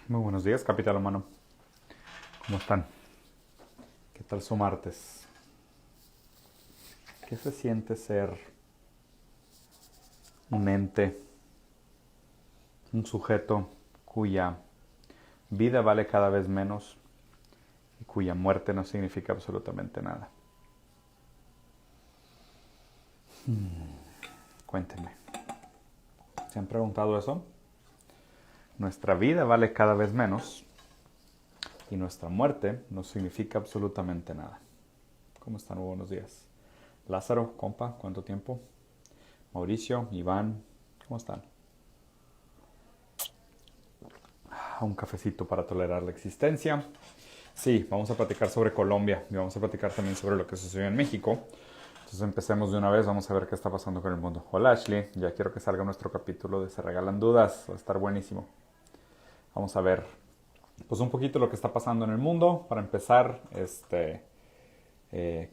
Muy buenos días, capital humano. ¿Cómo están? ¿Qué tal su martes? ¿Qué se siente ser un ente, un sujeto cuya vida vale cada vez menos y cuya muerte no significa absolutamente nada? Cuéntenme. ¿Se han preguntado eso? Nuestra vida vale cada vez menos y nuestra muerte no significa absolutamente nada. ¿Cómo están? Muy buenos días. Lázaro, compa, ¿cuánto tiempo? Mauricio, Iván, ¿cómo están? Un cafecito para tolerar la existencia. Sí, vamos a platicar sobre Colombia y vamos a platicar también sobre lo que sucedió en México. Entonces empecemos de una vez, vamos a ver qué está pasando con el mundo. Hola Ashley, ya quiero que salga nuestro capítulo de Se Regalan Dudas, va a estar buenísimo. Vamos a ver pues un poquito lo que está pasando en el mundo. Para empezar,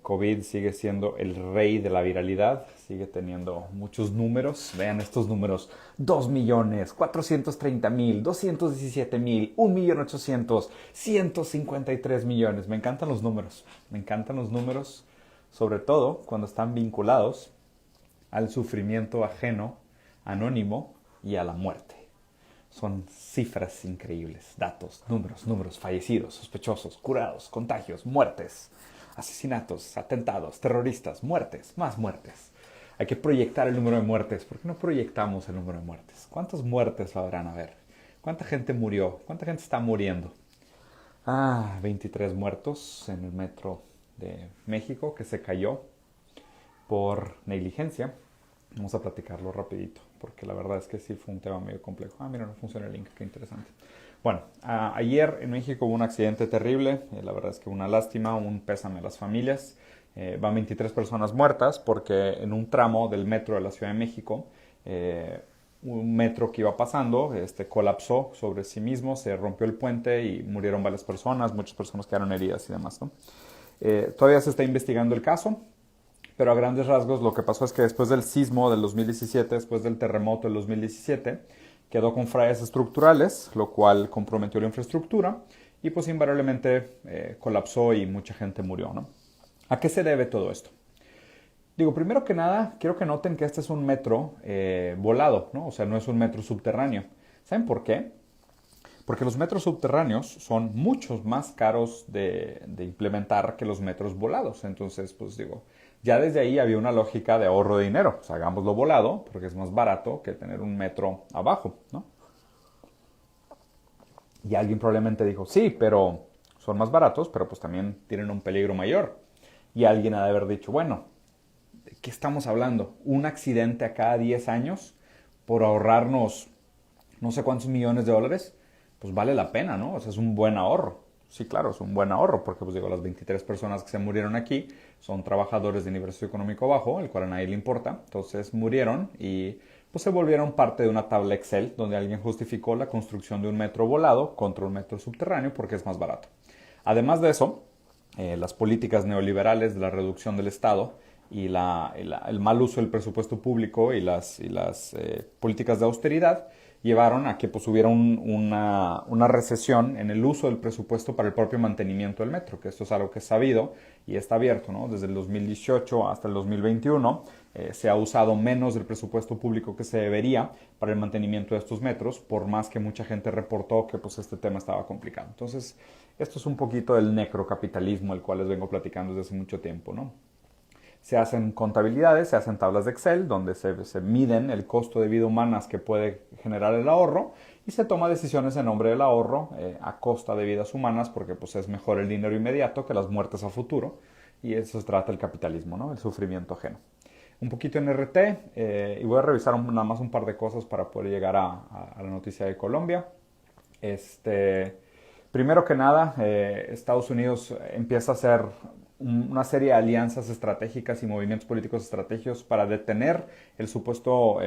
COVID sigue siendo el rey de la viralidad, sigue teniendo muchos números. Vean estos números: 2.430.000, 217.000, 1.800.000, 153 millones. Me encantan los números, sobre todo cuando están vinculados al sufrimiento ajeno, anónimo y a la muerte. Son cifras increíbles, datos, números, fallecidos, sospechosos, curados, contagios, muertes, asesinatos, atentados, terroristas, muertes, más muertes. Hay que proyectar el número de muertes. ¿Por qué no proyectamos el número de muertes? ¿Cuántas muertes habrán a ver? ¿Cuánta gente murió? ¿Cuánta gente está muriendo? 23 muertos en el metro de México que se cayó por negligencia. Vamos a platicarlo rapidito, porque la verdad es que sí fue un tema medio complejo. Mira, no funciona el link, qué interesante. Bueno, ayer en México hubo un accidente terrible, la verdad es que una lástima, un pésame a las familias. Van 23 personas muertas porque en un tramo del metro de la Ciudad de México, un metro que iba pasando colapsó sobre sí mismo, se rompió el puente y murieron varias personas, muchas personas quedaron heridas y demás, ¿no? Todavía se está investigando el caso. Pero a grandes rasgos lo que pasó es que después del sismo del 2017, después del terremoto del 2017, quedó con fallas estructurales, lo cual comprometió la infraestructura y pues invariablemente colapsó y mucha gente murió, ¿no? ¿A qué se debe todo esto? Digo, primero que nada, quiero que noten que este es un metro volado, ¿no? O sea, no es un metro subterráneo. ¿Saben por qué? Porque los metros subterráneos son muchos más caros de implementar que los metros volados. Entonces, pues digo, ya desde ahí había una lógica de ahorro de dinero. O sea, hagámoslo volado porque es más barato que tener un metro abajo, ¿no? Y alguien probablemente dijo, sí, pero son más baratos, pero pues también tienen un peligro mayor. Y alguien ha de haber dicho, bueno, ¿de qué estamos hablando? ¿Un accidente a cada 10 años por ahorrarnos no sé cuántos millones de dólares? Pues vale la pena, ¿no? O sea, es un buen ahorro. Sí, claro, es un buen ahorro, porque pues digo, las 23 personas que se murieron aquí son trabajadores de nivel socioeconómico bajo, el cual a nadie le importa. Entonces murieron y pues se volvieron parte de una tabla Excel donde alguien justificó la construcción de un metro volado contra un metro subterráneo porque es más barato. Además de eso, las políticas neoliberales de la reducción del Estado y el mal uso del presupuesto público y las políticas de austeridad llevaron a que pues, hubiera una recesión en el uso del presupuesto para el propio mantenimiento del metro, que esto es algo que es sabido y está abierto, ¿no? Desde el 2018 hasta el 2021 se ha usado menos del presupuesto público que se debería para el mantenimiento de estos metros, por más que mucha gente reportó que pues, este tema estaba complicado. Entonces, esto es un poquito del necrocapitalismo, el cual les vengo platicando desde hace mucho tiempo, ¿no? Se hacen contabilidades, se hacen tablas de Excel donde se miden el costo de vida humanas que puede generar el ahorro y se toma decisiones en nombre del ahorro a costa de vidas humanas porque pues, es mejor el dinero inmediato que las muertes a futuro y eso se trata el capitalismo, ¿no? El sufrimiento ajeno. Un poquito en RT y voy a revisar nada más un par de cosas para poder llegar a la noticia de Colombia. Primero que nada, Estados Unidos empieza a hacer una serie de alianzas estratégicas y movimientos políticos estratégicos para detener el supuesto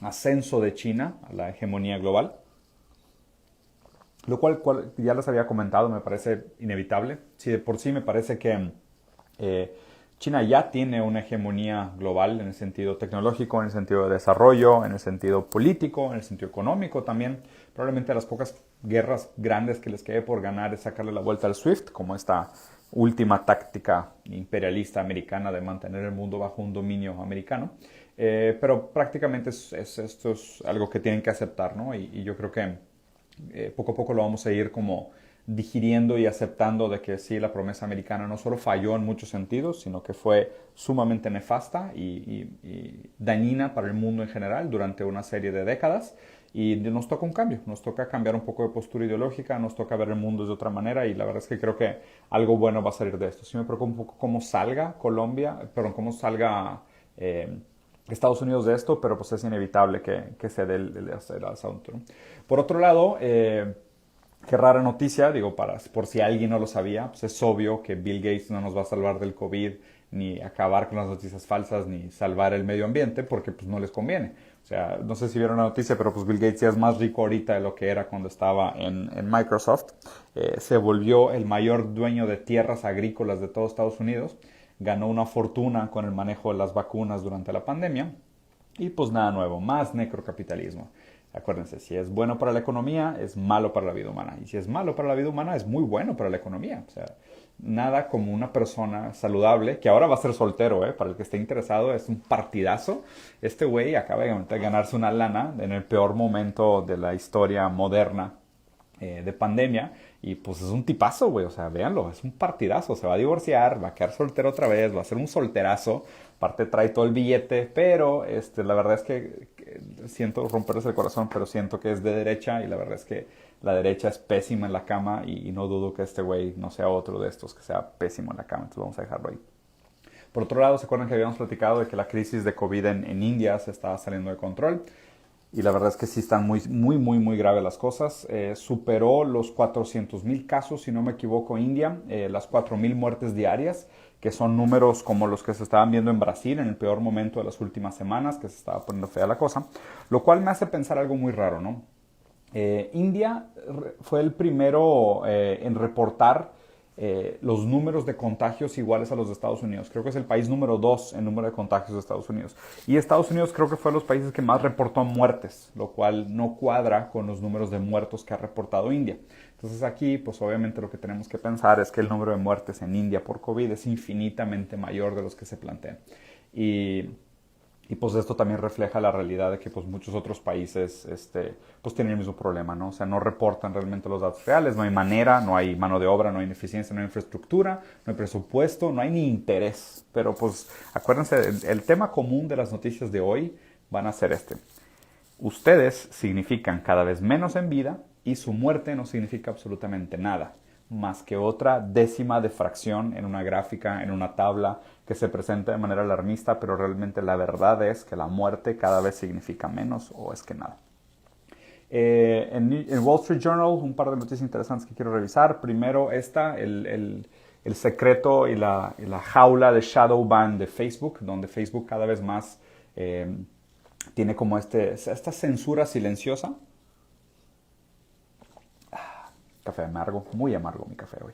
ascenso de China a la hegemonía global, lo cual ya les había comentado, me parece inevitable. Si de por sí me parece que China ya tiene una hegemonía global en el sentido tecnológico, en el sentido de desarrollo, en el sentido político, en el sentido económico también. Probablemente las pocas guerras grandes que les quede por ganar es sacarle la vuelta al SWIFT, como esta última táctica imperialista americana de mantener el mundo bajo un dominio americano. Pero prácticamente esto es algo que tienen que aceptar, ¿no? Y yo creo que poco a poco lo vamos a ir como digiriendo y aceptando de que sí, la promesa americana no solo falló en muchos sentidos, sino que fue sumamente nefasta y dañina para el mundo en general durante una serie de décadas. Y nos toca un cambio, nos toca cambiar un poco de postura ideológica, nos toca ver el mundo de otra manera y la verdad es que creo que algo bueno va a salir de esto. Sí me preocupa un poco cómo salga Colombia, perdón, cómo salga Estados Unidos de esto, pero pues es inevitable que se dé el asunto, ¿no? Por otro lado, qué rara noticia, digo, por si alguien no lo sabía, pues es obvio que Bill Gates no nos va a salvar del COVID, ni acabar con las noticias falsas, ni salvar el medio ambiente, porque pues no les conviene. O sea, no sé si vieron la noticia, pero pues Bill Gates ya es más rico ahorita de lo que era cuando estaba en Microsoft. Se volvió el mayor dueño de tierras agrícolas de todo Estados Unidos. Ganó una fortuna con el manejo de las vacunas durante la pandemia. Y pues nada nuevo, más necrocapitalismo. Acuérdense, si es bueno para la economía, es malo para la vida humana. Y si es malo para la vida humana, es muy bueno para la economía. O sea, nada como una persona saludable, que ahora va a ser soltero, para el que esté interesado, es un partidazo. Este güey acaba de ganarse una lana en el peor momento de la historia moderna de pandemia. Y pues es un tipazo, güey. O sea, véanlo, es un partidazo. Se va a divorciar, va a quedar soltero otra vez, va a ser un solterazo. Aparte trae todo el billete, pero la verdad es que siento romperles el corazón, pero siento que es de derecha y la verdad es que la derecha es pésima en la cama y no dudo que este güey no sea otro de estos que sea pésimo en la cama. Entonces vamos a dejarlo ahí. Por otro lado, ¿se acuerdan que habíamos platicado de que la crisis de COVID en India se estaba saliendo de control? Y la verdad es que sí están muy graves las cosas. Superó los 400,000 casos, si no me equivoco, India, las 4,000 muertes diarias, que son números como los que se estaban viendo en Brasil en el peor momento de las últimas semanas, que se estaba poniendo fea la cosa, lo cual me hace pensar algo muy raro, ¿no? India fue el primero en reportar los números de contagios iguales a los de Estados Unidos. Creo que es el país número 2 en número de contagios de Estados Unidos. Y Estados Unidos creo que fue de los países que más reportó muertes, lo cual no cuadra con los números de muertos que ha reportado India. Entonces aquí, pues obviamente lo que tenemos que pensar es que el número de muertes en India por COVID es infinitamente mayor de los que se plantean. Y pues esto también refleja la realidad de que pues muchos otros países pues tienen el mismo problema, ¿no? O sea, no reportan realmente los datos reales, no hay manera, no hay mano de obra, no hay ineficiencia, no hay infraestructura, no hay presupuesto, no hay ni interés. Pero pues acuérdense, el tema común de las noticias de hoy van a ser Ustedes significan cada vez menos en vida y su muerte no significa absolutamente nada, más que otra décima de fracción en una gráfica, en una tabla que se presenta de manera alarmista, pero realmente la verdad es que la muerte cada vez significa menos o es que nada. En Wall Street Journal, un par de noticias interesantes que quiero revisar. Primero el secreto y la jaula de shadow ban de Facebook, donde Facebook cada vez más tiene como esta censura silenciosa. Café amargo, muy amargo mi café hoy.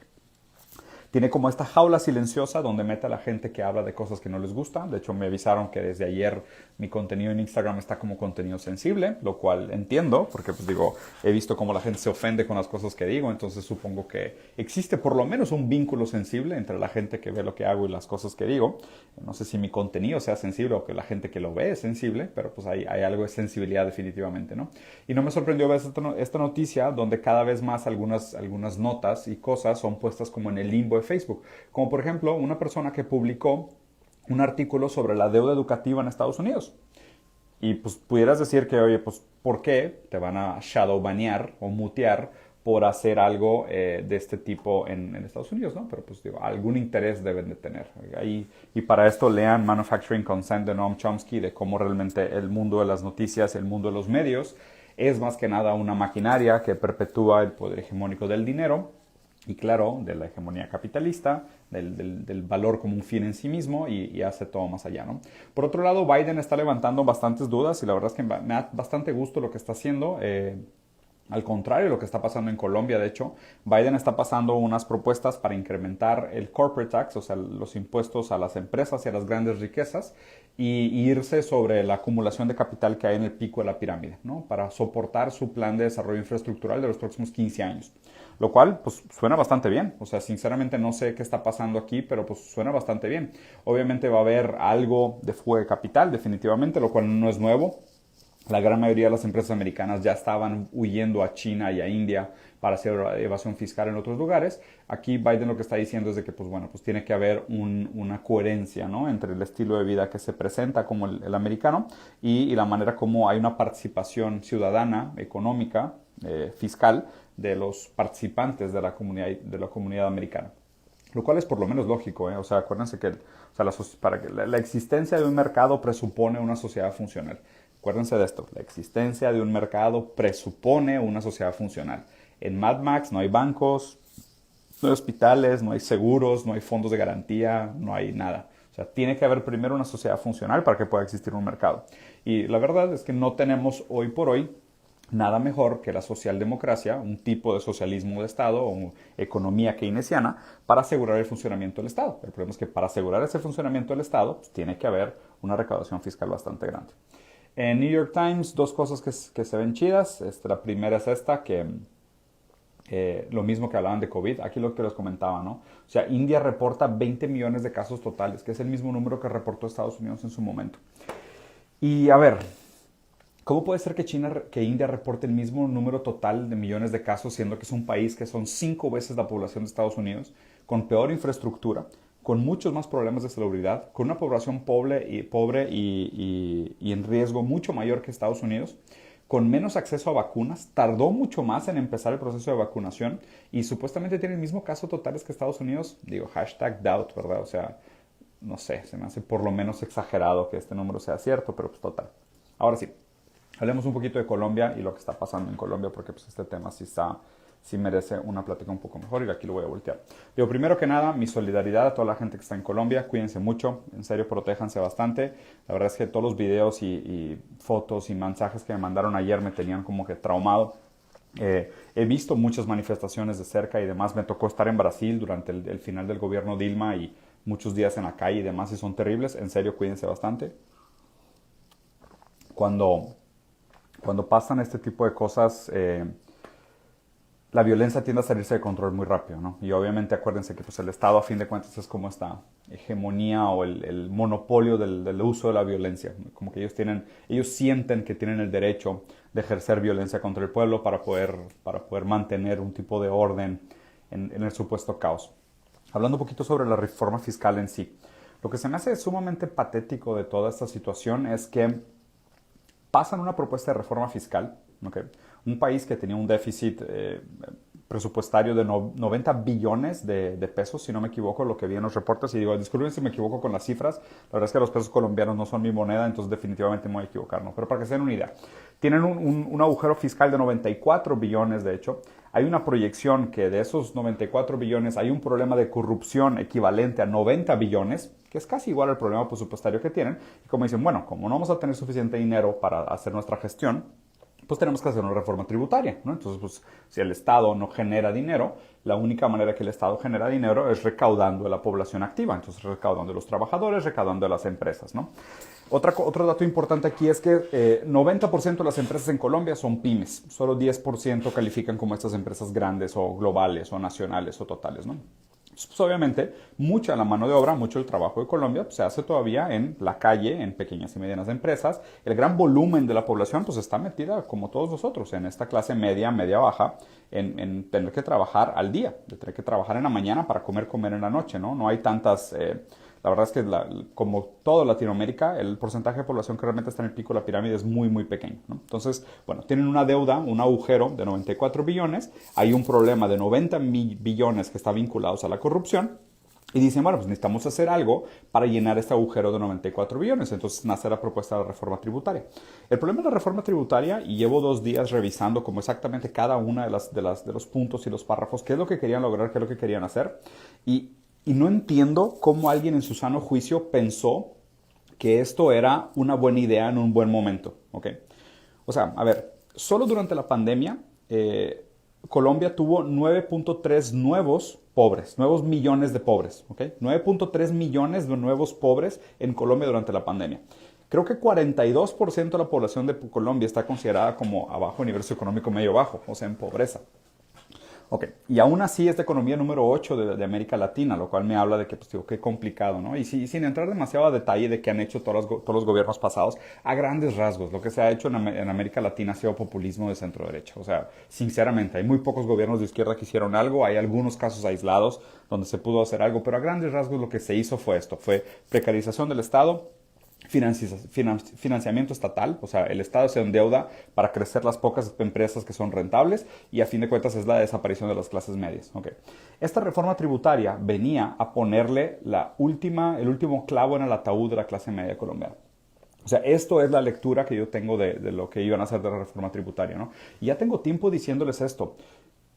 Tiene como esta jaula silenciosa donde mete a la gente que habla de cosas que no les gustan. De hecho, me avisaron que desde ayer mi contenido en Instagram está como contenido sensible, lo cual entiendo, porque pues digo, he visto cómo la gente se ofende con las cosas que digo, entonces supongo que existe por lo menos un vínculo sensible entre la gente que ve lo que hago y las cosas que digo. No sé si mi contenido sea sensible o que la gente que lo ve es sensible, pero pues hay algo de sensibilidad definitivamente, ¿no? Y no me sorprendió ver esta noticia donde cada vez más algunas notas y cosas son puestas como en el limbo de Facebook. Como por ejemplo, una persona que publicó un artículo sobre la deuda educativa en Estados Unidos. Y pues pudieras decir que, oye, pues ¿por qué te van a shadowbanear o mutear por hacer algo de este tipo en Estados Unidos, ¿no? Pero pues digo, algún interés deben de tener. Y para esto lean Manufacturing Consent de Noam Chomsky, de cómo realmente el mundo de las noticias, el mundo de los medios, es más que nada una maquinaria que perpetúa el poder hegemónico del dinero y claro, de la hegemonía capitalista, del valor como un fin en sí mismo y hace todo más allá, ¿no? Por otro lado, Biden está levantando bastantes dudas y la verdad es que me da bastante gusto lo que está haciendo. Al contrario de lo que está pasando en Colombia, de hecho, Biden está pasando unas propuestas para incrementar el corporate tax, o sea, los impuestos a las empresas y a las grandes riquezas, y irse sobre la acumulación de capital que hay en el pico de la pirámide, ¿no? Para soportar su plan de desarrollo infraestructural de los próximos 15 años. Lo cual, pues, suena bastante bien. O sea, sinceramente no sé qué está pasando aquí, pero pues suena bastante bien. Obviamente va a haber algo de fuga de capital, definitivamente, lo cual no es nuevo. La gran mayoría de las empresas americanas ya estaban huyendo a China y a India para hacer evasión fiscal en otros lugares. Aquí Biden lo que está diciendo es de que pues, bueno, pues tiene que haber una coherencia, ¿no? Entre el estilo de vida que se presenta como el americano y la manera como hay una participación ciudadana, económica, fiscal de los participantes de la comunidad americana. Lo cual es por lo menos lógico, ¿eh? O sea, acuérdense que, o sea, para que la existencia de un mercado presupone una sociedad funcional. Acuérdense de esto, la existencia de un mercado presupone una sociedad funcional. En Mad Max no hay bancos, no hay hospitales, no hay seguros, no hay fondos de garantía, no hay nada. O sea, tiene que haber primero una sociedad funcional para que pueda existir un mercado. Y la verdad es que no tenemos hoy por hoy nada mejor que la socialdemocracia, un tipo de socialismo de Estado o economía keynesiana, para asegurar el funcionamiento del Estado. El problema es que para asegurar ese funcionamiento del Estado, pues, tiene que haber una recaudación fiscal bastante grande. En New York Times, dos cosas que se ven chidas. La primera es esta, que lo mismo que hablaban de COVID, aquí lo que les comentaba, ¿no? O sea, India reporta 20 millones de casos totales, que es el mismo número que reportó Estados Unidos en su momento. Y a ver, ¿cómo puede ser que India reporte el mismo número total de millones de casos, siendo que es un país que son 5 veces la población de Estados Unidos, con peor infraestructura, con muchos más problemas de salubridad, con una población pobre y en riesgo mucho mayor que Estados Unidos, con menos acceso a vacunas, tardó mucho más en empezar el proceso de vacunación y supuestamente tiene el mismo caso totales que Estados Unidos? Digo, hashtag doubt, ¿verdad? O sea, no sé, se me hace por lo menos exagerado que este número sea cierto, pero pues total. Ahora sí, hablemos un poquito de Colombia y lo que está pasando en Colombia, porque pues este tema sí merece una plática un poco mejor y aquí lo voy a voltear. Digo, primero que nada, mi solidaridad a toda la gente que está en Colombia. Cuídense mucho, en serio, protéjanse bastante. La verdad es que todos los videos y fotos y mensajes que me mandaron ayer me tenían como que traumado. He visto muchas manifestaciones de cerca y demás. Me tocó estar en Brasil durante el final del gobierno Dilma y muchos días en la calle y demás y son terribles. En serio, cuídense bastante. Cuando pasan este tipo de cosas, la violencia tiende a salirse de control muy rápido, ¿no? Y obviamente acuérdense que pues, el Estado a fin de cuentas es como esta hegemonía o el monopolio del uso de la violencia. Como que ellos sienten que tienen el derecho de ejercer violencia contra el pueblo para poder mantener un tipo de orden en el supuesto caos. Hablando un poquito sobre la reforma fiscal en sí. Lo que se me hace sumamente patético de toda esta situación es que pasan una propuesta de reforma fiscal, ¿okay? Un país que tenía un déficit presupuestario de 90 billones de pesos, si no me equivoco, lo que vi en los reportes, y digo, disculpen si me equivoco con las cifras, la verdad es que los pesos colombianos no son mi moneda, entonces definitivamente me voy a equivocar, ¿no? Pero para que se den una idea, tienen un agujero fiscal de 94 billones, de hecho. Hay una proyección que de esos 94 billones hay un problema de corrupción equivalente a 90 billones, que es casi igual al problema presupuestario que tienen. Y como dicen, bueno, como no vamos a tener suficiente dinero para hacer nuestra gestión, pues tenemos que hacer una reforma tributaria, ¿no? Entonces, pues, si el Estado no genera dinero, la única manera que el Estado genera dinero es recaudando de la población activa, entonces recaudando de los trabajadores, recaudando de las empresas, ¿no? Otro dato importante aquí es que 90% de las empresas en Colombia son pymes, solo 10% califican como estas empresas grandes o globales o nacionales o totales, ¿no? Pues obviamente, mucha la mano de obra, mucho el trabajo de Colombia se hace todavía en la calle, en pequeñas y medianas empresas. El gran volumen de la población pues está metida, como todos nosotros, en esta clase media, media-baja, en tener que trabajar al día, de tener que trabajar en la mañana para comer en la noche, ¿no? No hay tantas... la verdad es que como todo Latinoamérica, el porcentaje de población que realmente está en el pico de la pirámide es muy, muy pequeño, ¿no? Entonces, bueno, tienen una deuda, un agujero de 94 billones, hay un problema de 90 billones que está vinculados a la corrupción, y dicen, bueno, pues necesitamos hacer algo para llenar este agujero de 94 billones. Entonces nace la propuesta de la reforma tributaria. El problema de la reforma tributaria, y llevo 2 días revisando como exactamente cada una de los puntos y los párrafos, qué es lo que querían lograr, qué es lo que querían hacer, y no entiendo cómo alguien en su sano juicio pensó que esto era una buena idea en un buen momento, ¿ok? O sea, a ver, solo durante la pandemia Colombia tuvo 9.3 nuevos millones de pobres, ¿ok? 9.3 millones de nuevos pobres en Colombia durante la pandemia. Creo que 42% de la población de Colombia está considerada como abajo nivel socioeconómico medio bajo, o sea, en pobreza. Ok, y aún así es la economía número 8 de América Latina, lo cual me habla de que, pues, digo, qué complicado, ¿no? Y sin entrar demasiado a detalle de qué han hecho todos los gobiernos pasados, a grandes rasgos, lo que se ha hecho en América Latina ha sido populismo de centro derecha. O sea, sinceramente, hay muy pocos gobiernos de izquierda que hicieron algo, hay algunos casos aislados donde se pudo hacer algo, pero a grandes rasgos lo que se hizo fue esto, fue precarización del Estado, financiamiento estatal, o sea, el Estado se endeuda para crecer las pocas empresas que son rentables y a fin de cuentas es la desaparición de las clases medias. Okay. Esta reforma tributaria venía a ponerle el último clavo en el ataúd de la clase media colombiana. O sea, esto es la lectura que yo tengo de lo que iban a hacer de la reforma tributaria, ¿no? Y ya tengo tiempo diciéndoles esto.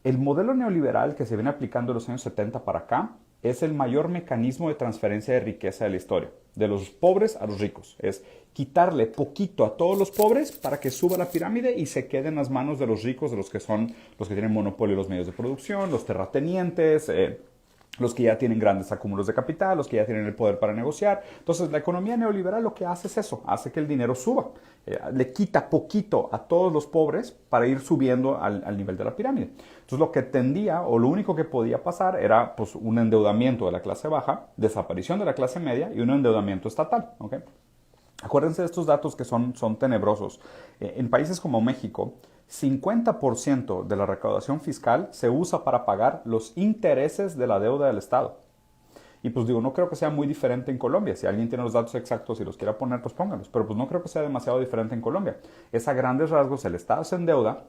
El modelo neoliberal que se viene aplicando en los años 70 para acá es el mayor mecanismo de transferencia de riqueza de la historia, de los pobres a los ricos. Es quitarle poquito a todos los pobres para que suba la pirámide y se quede en las manos de los ricos, de los que son los que tienen monopolio de los medios de producción, los terratenientes, los que ya tienen grandes acúmulos de capital, los que ya tienen el poder para negociar. Entonces, la economía neoliberal lo que hace es eso, hace que el dinero suba. Le quita poquito a todos los pobres para ir subiendo al nivel de la pirámide. Entonces, lo que tendía, o lo único que podía pasar era pues, un endeudamiento de la clase baja, desaparición de la clase media y un endeudamiento estatal. ¿Okay? Acuérdense de estos datos que son tenebrosos. En países como México, 50% de la recaudación fiscal se usa para pagar los intereses de la deuda del Estado. Y pues digo, no creo que sea muy diferente en Colombia. Si alguien tiene los datos exactos y los quiera poner, pues pónganlos. Pero pues no creo que sea demasiado diferente en Colombia. Es a grandes rasgos, el Estado se endeuda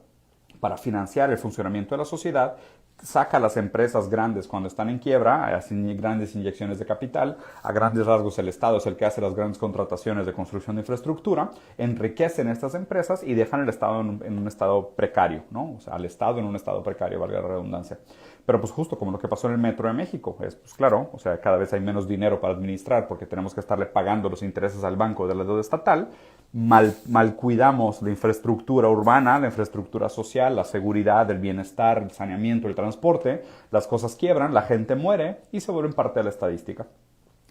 para financiar el funcionamiento de la sociedad, saca a las empresas grandes cuando están en quiebra, hace grandes inyecciones de capital, a grandes rasgos el Estado es el que hace las grandes contrataciones de construcción de infraestructura, enriquecen estas empresas y dejan el Estado en un estado precario, ¿no? O sea, al Estado en un estado precario, valga la redundancia. Pero pues justo como lo que pasó en el Metro de México, es pues claro, o sea, cada vez hay menos dinero para administrar porque tenemos que estarle pagando los intereses al banco de la deuda estatal, mal cuidamos la infraestructura urbana, la infraestructura social, la seguridad, el bienestar, el saneamiento, el transporte, las cosas quiebran, la gente muere y se vuelven parte de la estadística.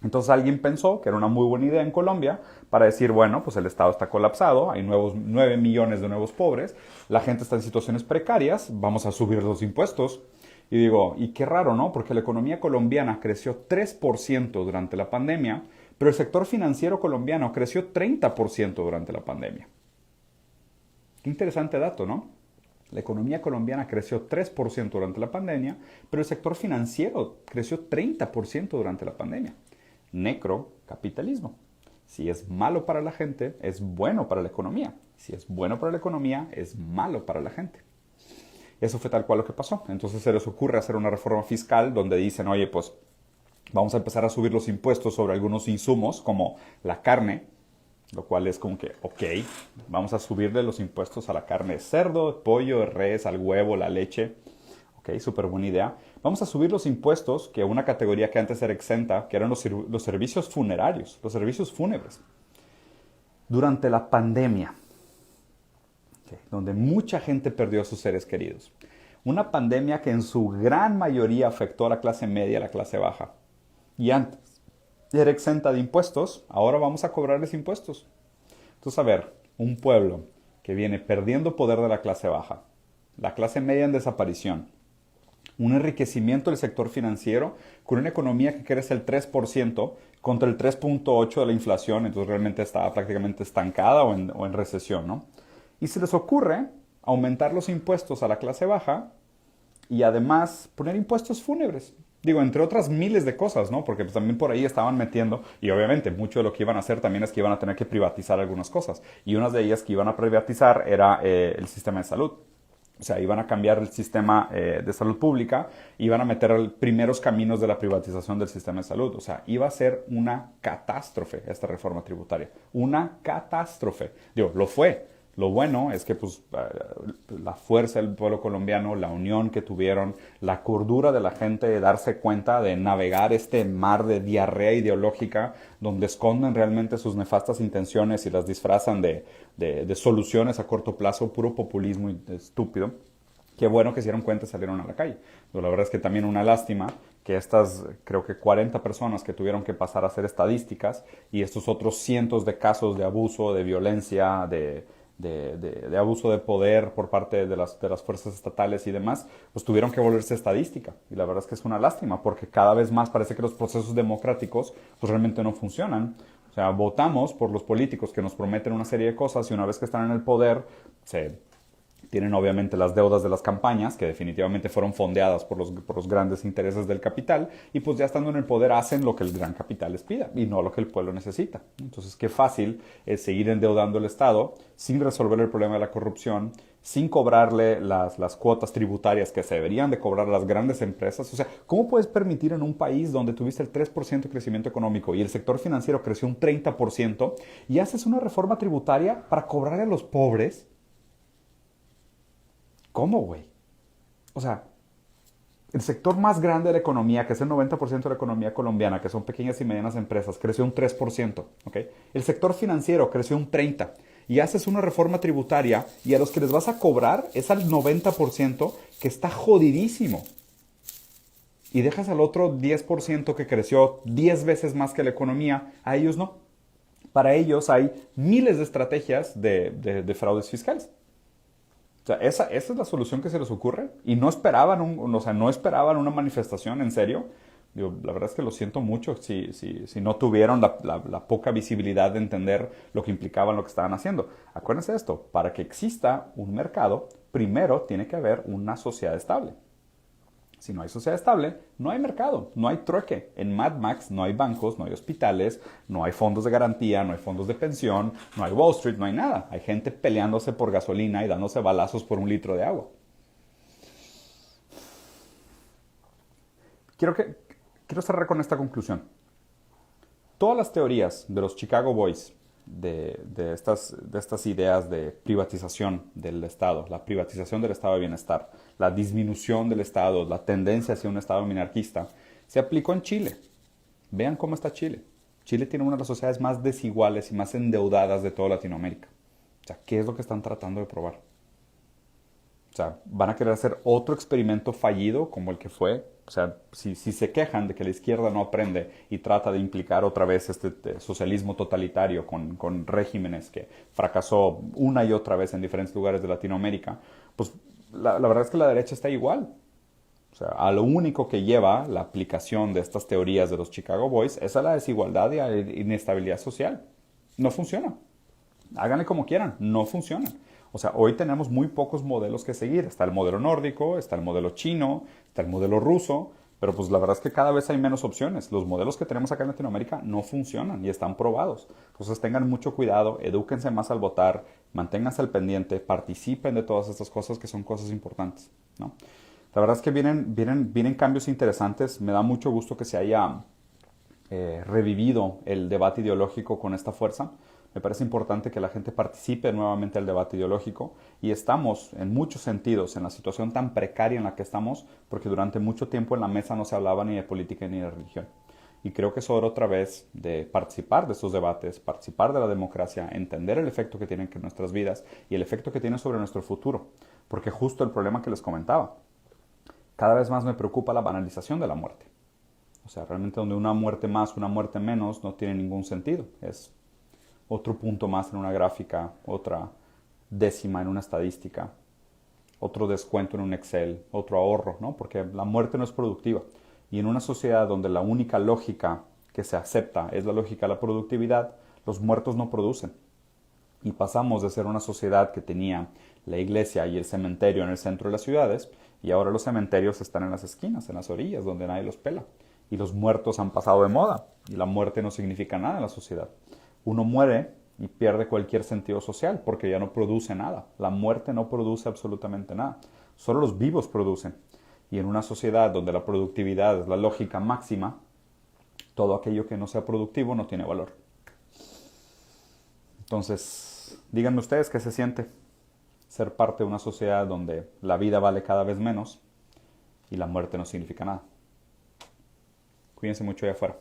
Entonces alguien pensó que era una muy buena idea en Colombia para decir, bueno, pues el Estado está colapsado, hay 9 millones de nuevos pobres, la gente está en situaciones precarias, vamos a subir los impuestos. Y digo, y qué raro, ¿no? Porque la economía colombiana creció 3% durante la pandemia, pero el sector financiero colombiano creció 30% durante la pandemia. Qué interesante dato, ¿no? La economía colombiana creció 3% durante la pandemia, pero el sector financiero creció 30% durante la pandemia. Necrocapitalismo. Si es malo para la gente, es bueno para la economía. Si es bueno para la economía, es malo para la gente. Eso fue tal cual lo que pasó. Entonces se les ocurre hacer una reforma fiscal donde dicen, oye, pues vamos a empezar a subir los impuestos sobre algunos insumos como la carne, lo cual es como que, ok, vamos a subirle los impuestos a la carne de cerdo, de pollo, de res, al huevo, la leche. Ok, súper buena idea. Vamos a subir los impuestos, que una categoría que antes era exenta, que eran los servicios funerarios, los servicios fúnebres. Durante la pandemia, donde mucha gente perdió a sus seres queridos. Una pandemia que en su gran mayoría afectó a la clase media y a la clase baja. Y antes era exenta de impuestos, ahora vamos a cobrarles impuestos. Entonces, a ver, un pueblo que viene perdiendo poder de la clase baja, la clase media en desaparición, un enriquecimiento del sector financiero con una economía que crece el 3% contra el 3.8% de la inflación, entonces realmente estaba prácticamente estancada o en recesión, ¿no? Y se les ocurre aumentar los impuestos a la clase baja y además poner impuestos fúnebres. Digo, entre otras miles de cosas, ¿no? Porque pues, también por ahí estaban metiendo, y obviamente mucho de lo que iban a hacer también es que iban a tener que privatizar algunas cosas. Y una de ellas que iban a privatizar era el sistema de salud. O sea, iban a cambiar el sistema de salud pública, iban a meter primeros caminos de la privatización del sistema de salud. O sea, iba a ser una catástrofe esta reforma tributaria. Una catástrofe. Digo, lo fue. Lo bueno es que pues, la fuerza del pueblo colombiano, la unión que tuvieron, la cordura de la gente de darse cuenta de navegar este mar de diarrea ideológica donde esconden realmente sus nefastas intenciones y las disfrazan de soluciones a corto plazo, puro populismo estúpido. Qué bueno que se dieron cuenta y salieron a la calle. Pero la verdad es que también una lástima que estas, creo que 40 personas que tuvieron que pasar a hacer estadísticas y estos otros cientos de casos de abuso, de violencia, de abuso de poder por parte de las fuerzas estatales y demás, pues tuvieron que volverse estadística. Y la verdad es que es una lástima porque cada vez más parece que los procesos democráticos pues realmente no funcionan. O sea, votamos por los políticos que nos prometen una serie de cosas y una vez que están en el poder se tienen obviamente las deudas de las campañas, que definitivamente fueron fondeadas por los grandes intereses del capital, y pues ya estando en el poder hacen lo que el gran capital les pida y no lo que el pueblo necesita. Entonces, qué fácil es seguir endeudando el Estado sin resolver el problema de la corrupción, sin cobrarle las cuotas tributarias que se deberían de cobrar a las grandes empresas. O sea, ¿cómo puedes permitir en un país donde tuviste el 3% de crecimiento económico y el sector financiero creció un 30% y haces una reforma tributaria para cobrarle a los pobres? ¿Cómo, güey? O sea, el sector más grande de la economía, que es el 90% de la economía colombiana, que son pequeñas y medianas empresas, creció un 3%, ¿ok? El sector financiero creció un 30%. Y haces una reforma tributaria y a los que les vas a cobrar es al 90% que está jodidísimo. Y dejas al otro 10% que creció 10 veces más que la economía, a ellos no. Para ellos hay miles de estrategias de fraudes fiscales. O sea, esa es la solución que se les ocurre y no esperaban, no esperaban una manifestación, en serio. Digo, la verdad es que lo siento mucho si no tuvieron la poca visibilidad de entender lo que implicaban lo que estaban haciendo. Acuérdense de esto, para que exista un mercado, primero tiene que haber una sociedad estable. Si no hay sociedad estable, no hay mercado, no hay trueque. En Mad Max no hay bancos, no hay hospitales, no hay fondos de garantía, no hay fondos de pensión, no hay Wall Street, no hay nada. Hay gente peleándose por gasolina y dándose balazos por un litro de agua. Quiero cerrar con esta conclusión. Todas las teorías de los Chicago Boys, de estas ideas de privatización del Estado, la privatización del estado de bienestar, la disminución del Estado, la tendencia hacia un Estado minarquista, se aplicó en Chile. Vean cómo está Chile. Chile tiene una de las sociedades más desiguales y más endeudadas de toda Latinoamérica. O sea, ¿qué es lo que están tratando de probar? O sea, van a querer hacer otro experimento fallido como el que fue. O sea, si se quejan de que la izquierda no aprende y trata de implicar otra vez este socialismo totalitario con regímenes que fracasó una y otra vez en diferentes lugares de Latinoamérica, pues la verdad es que la derecha está igual. O sea, a lo único que lleva la aplicación de estas teorías de los Chicago Boys es a la desigualdad y a la inestabilidad social. No funciona. Háganle como quieran, no funcionan. O sea, hoy tenemos muy pocos modelos que seguir. Está el modelo nórdico, está el modelo chino, está el modelo ruso, pero pues la verdad es que cada vez hay menos opciones. Los modelos que tenemos acá en Latinoamérica no funcionan y están probados. Entonces tengan mucho cuidado, edúquense más al votar, manténganse al pendiente, participen de todas estas cosas que son cosas importantes, ¿no? La verdad es que vienen cambios interesantes. Me da mucho gusto que se haya revivido el debate ideológico con esta fuerza. Me parece importante que la gente participe nuevamente del debate ideológico y estamos en muchos sentidos en la situación tan precaria en la que estamos porque durante mucho tiempo en la mesa no se hablaba ni de política ni de religión. Y creo que es hora otra vez de participar de estos debates, participar de la democracia, entender el efecto que tienen en nuestras vidas y el efecto que tiene sobre nuestro futuro. Porque justo el problema que les comentaba, cada vez más me preocupa la banalización de la muerte. O sea, realmente donde una muerte más, una muerte menos, no tiene ningún sentido. Es otro punto más en una gráfica, otra décima en una estadística, otro descuento en un Excel, otro ahorro, ¿no? Porque la muerte no es productiva. Y en una sociedad donde la única lógica que se acepta es la lógica de la productividad, los muertos no producen. Y pasamos de ser una sociedad que tenía la iglesia y el cementerio en el centro de las ciudades, y ahora los cementerios están en las esquinas, en las orillas, donde nadie los pela. Y los muertos han pasado de moda, y la muerte no significa nada en la sociedad. Uno muere y pierde cualquier sentido social porque ya no produce nada. La muerte no produce absolutamente nada. Solo los vivos producen. Y en una sociedad donde la productividad es la lógica máxima, todo aquello que no sea productivo no tiene valor. Entonces, díganme ustedes qué se siente ser parte de una sociedad donde la vida vale cada vez menos y la muerte no significa nada. Cuídense mucho allá afuera.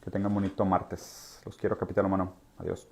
Que tengan bonito martes. Los quiero, capitán humano. Adiós.